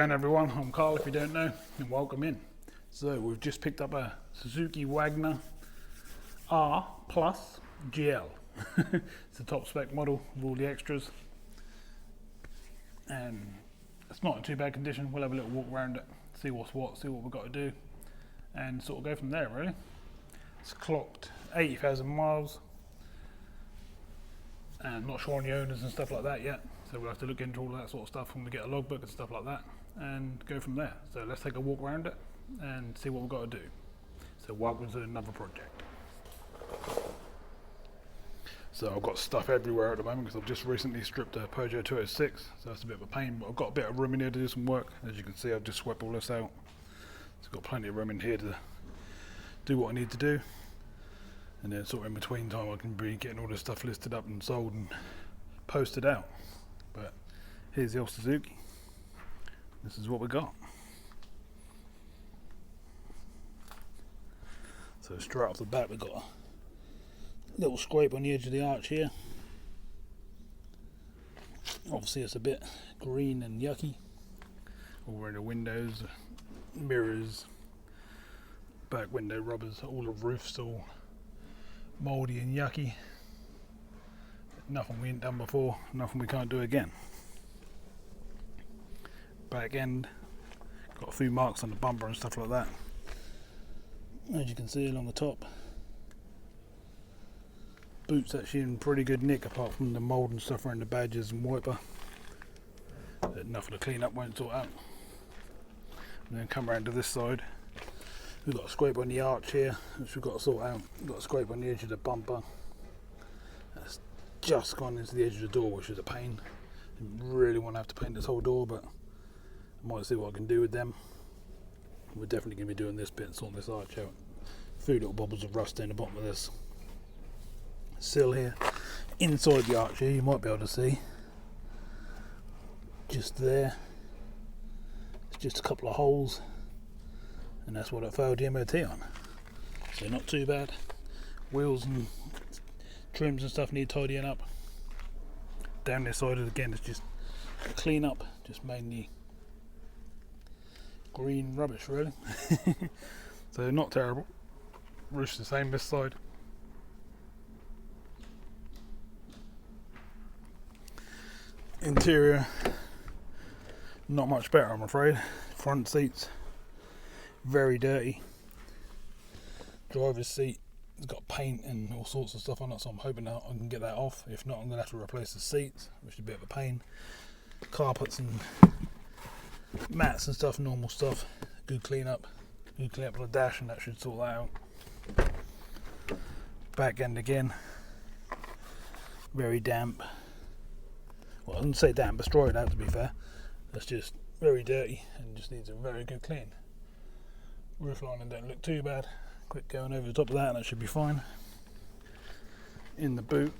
going everyone? I'm Carl if you don't know, and welcome in. So we've just picked up a Suzuki Wagon R Plus GL. It's the top spec model with all the extras, and it's not in too bad condition. We'll have a little walk around it, see what's what, see what we've got to do, and sort of go from there really. It's clocked 80,000 miles, and I'm not sure on the owners and stuff like that yet, so we'll have to look into all that sort of stuff when we get a logbook and stuff like that, and go from there. So let's take a walk around it and see what we've got to do. So welcome to another project. So I've got stuff everywhere at the moment because I've just recently stripped a Peugeot 206, so that's a bit of a pain, but I've got a bit of room in here to do some work. As you can see, I've just swept all this out. So I've got plenty of room in here to do what I need to do, and then sort of in between time I can be getting all this stuff listed up and sold and posted out. But here's the old Suzuki. This is what we got. So straight off the bat we've got a little scrape on the edge of the arch here. Obviously it's a bit green and yucky. All in the windows, mirrors, back window rubbers, all the roof's all mouldy and yucky. Nothing we ain't done before, nothing we can't do again. Back end, got a few marks on the bumper and stuff like that. As you can see along the top, boot's actually in pretty good nick apart from the mould and stuff around the badges and wiper. But nothing to clean up, won't sort out. And then come around to this side, we've got a scrape on the arch here which we've got to sort out. We've got a scrape on the edge of the bumper. That's just gone into the edge of the door, which is a pain. Didn't really want to have to paint this whole door, but I might see what I can do with them. We're definitely going to be doing this bit and sorting this arch out. A few little bubbles of rust down the bottom of this sill here. Inside the arch here you might be able to see, just there, it's just a couple of holes, and that's what I failed the MOT on. So not too bad. Wheels and trims and stuff need tidying up. Down this side again it's just a clean up, just mainly green rubbish really. So not terrible. Roof's the same this side. Interior not much better I'm afraid. Front seats very dirty. Driver's seat has got paint and all sorts of stuff on it, so I'm hoping that I can get that off. If not, I'm going to have to replace the seats, which is a bit of a pain. Carpets and mats and stuff, normal stuff. Good clean up on the dash, and that should sort that out. Back end again, very damp. Well, I wouldn't say damp, but destroyed out to be fair. That's just very dirty and just needs a very good clean. Roof lining don't look too bad. Quick going over the top of that and that should be fine. In the boot,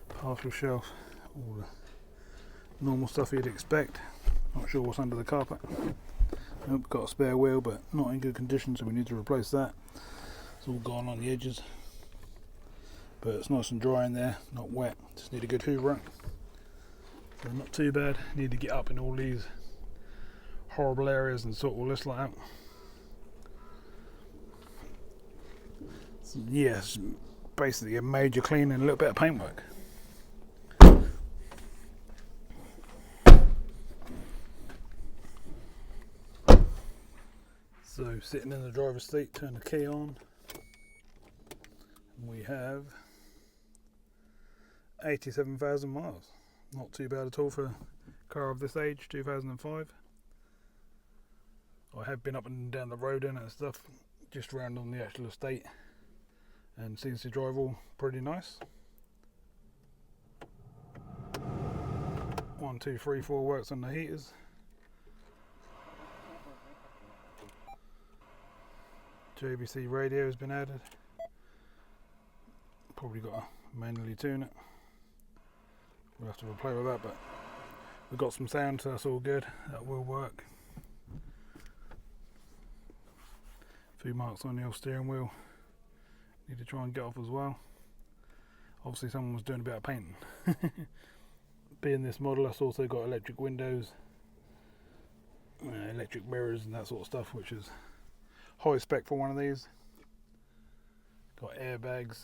parcel shelf, all the normal stuff you'd expect. Not sure what's under the carpet. Nope, got a spare wheel but not in good condition, so we need to replace that. It's all gone on the edges, but it's nice and dry in there, not wet. Just need a good hoover. So not too bad. Need to get up in all these horrible areas and sort all this lot out. So, yes, basically a major clean and a little bit of paintwork. So sitting in the driver's seat, turn the key on, and we have 87,000 miles. Not too bad at all for a car of this age, 2005. I have been up and down the road in it and stuff, just around on the actual estate, and seems to drive all pretty nice. 1, 2, 3, 4 works on the heaters. JVC radio has been added. Probably got to manually tune it. We'll have to play with that, but we've got some sound, so that's all good. That will work. A few marks on the old steering wheel. Need to try and get off as well. Obviously someone was doing a bit of painting. being this model, that's also got electric windows, electric mirrors and that sort of stuff, which is high spec for one of these. Got airbags.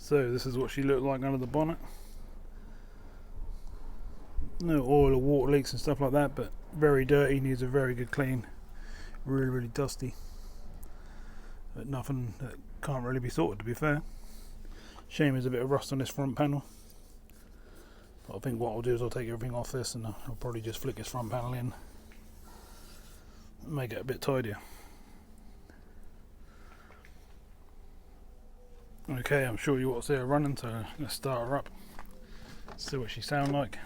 So this is what she looked like under the bonnet. No oil or water leaks and stuff like that, but very dirty, needs a very good clean. Really dusty. But nothing that can't really be sorted, to be fair. Shame there's a bit of rust on this front panel. But I think what I'll do is I'll take everything off this and I'll probably just flick this front panel in. Make it a bit tidier. Okay, I'm sure you want to see her running, so let's start her up. See what she sounds like.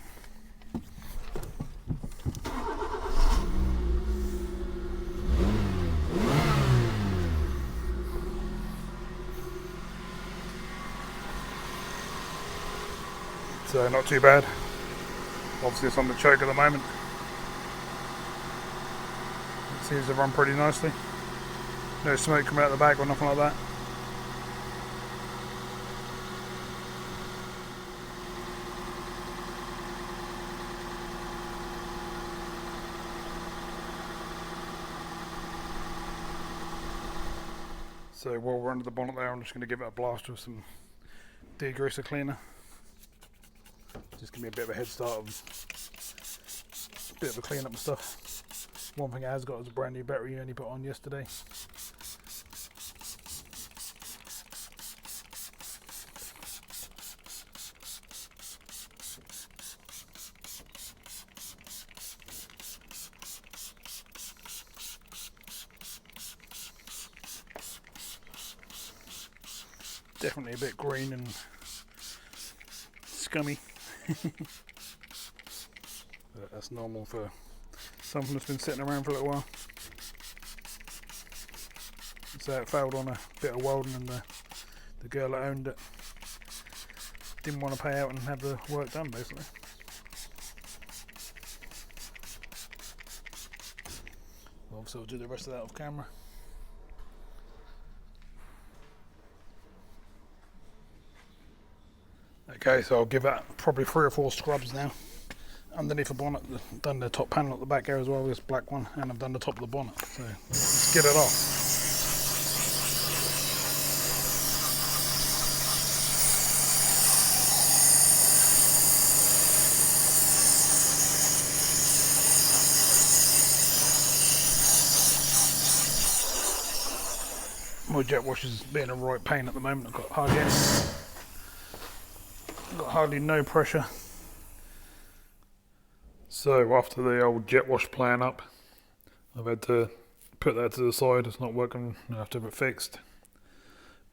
So not too bad. Obviously it's on the choke at the moment. It seems to run pretty nicely. No smoke coming out the back or nothing like that. So while we're under the bonnet there, I'm just going to give it a blast with some degreaser cleaner. Just give me a bit of a head start of a bit of a clean up and stuff. One thing it has got is a brand new battery you only put on yesterday. Definitely a bit green and scummy. But that's normal for something that's been sitting around for a little while. So it failed on a bit of welding, and the girl that owned it didn't want to pay out and have the work done, basically. Obviously I'll do the rest of that off camera. Okay, so I'll give that probably 3 or 4 scrubs now. Underneath the bonnet, I've done the top panel at the back there as well, this black one, and I've done the top of the bonnet. So let's get it off. My jet wash is being a right pain at the moment. I've got hardly no pressure. So after the old jet wash playing up, I've had to put that to the side. It's not working, I have to have it fixed.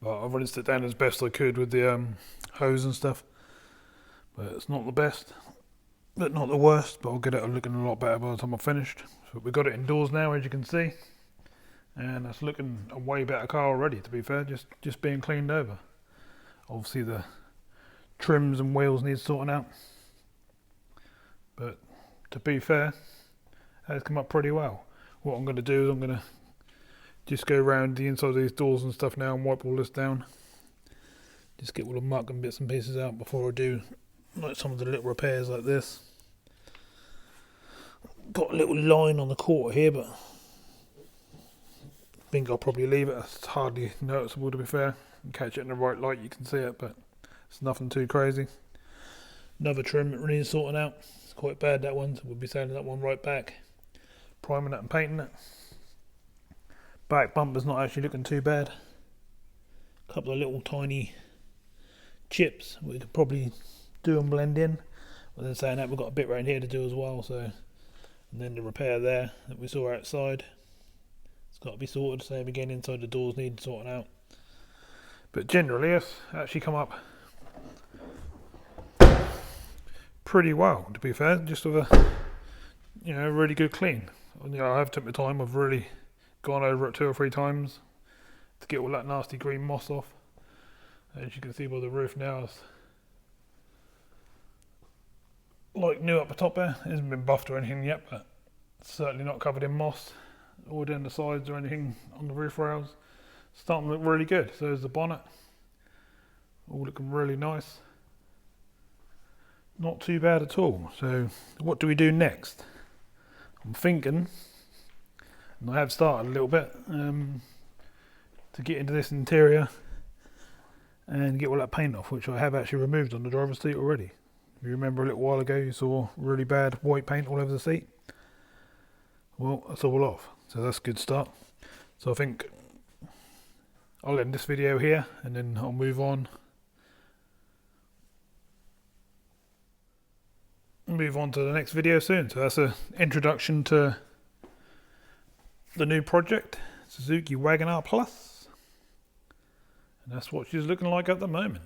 But I've rinsed it down as best I could with the hose and stuff. But it's not the best, but not the worst. But I'll get it looking a lot better by the time I've finished. So we've got it indoors now, as you can see. And that's looking a way better car already, to be fair, just being cleaned over. Obviously the trims and wheels need sorting out. But to be fair, that's come up pretty well. What I'm going to do is I'm going to just go around the inside of these doors and stuff now and wipe all this down. Just get all the muck and bits and pieces out before I do like some of the little repairs like this. Got a little line on the quarter here, but I think I'll probably leave it. It's hardly noticeable, to be fair. You can catch it in the right light, you can see it, but it's nothing too crazy. Another trim that needs sorting out. It's quite bad, that one, so we'll be sanding that one right back, priming it and painting it. Back bumper's not actually looking too bad. A couple of little tiny chips we could probably do and blend in. But then saying that, we've got a bit right here to do as well. So, and then the repair there that we saw outside, it's got to be sorted. Same again, inside the doors need sorting out. But generally, it's actually come up pretty well, to be fair. Just with really good clean. I have took my time. I've really gone over it 2 or 3 times to get all that nasty green moss off. As you can see by the roof now, it's like new up the top there. It hasn't been buffed or anything yet, but it's certainly not covered in moss or down the sides or anything on the roof rails. It's starting to look really good. So there's the bonnet, all looking really nice. Not too bad at all. So what do we do next? I'm thinking, and I have started a little bit, to get into this interior and get all that paint off, which I have actually removed on the driver's seat already. If you remember a little while ago, you saw really bad white paint all over the seat. Well, that's all off, so that's a good start. So I think I'll end this video here, and then I'll move on to the next video soon. So that's an introduction to the new project, Suzuki Wagon R Plus, and that's what she's looking like at the moment.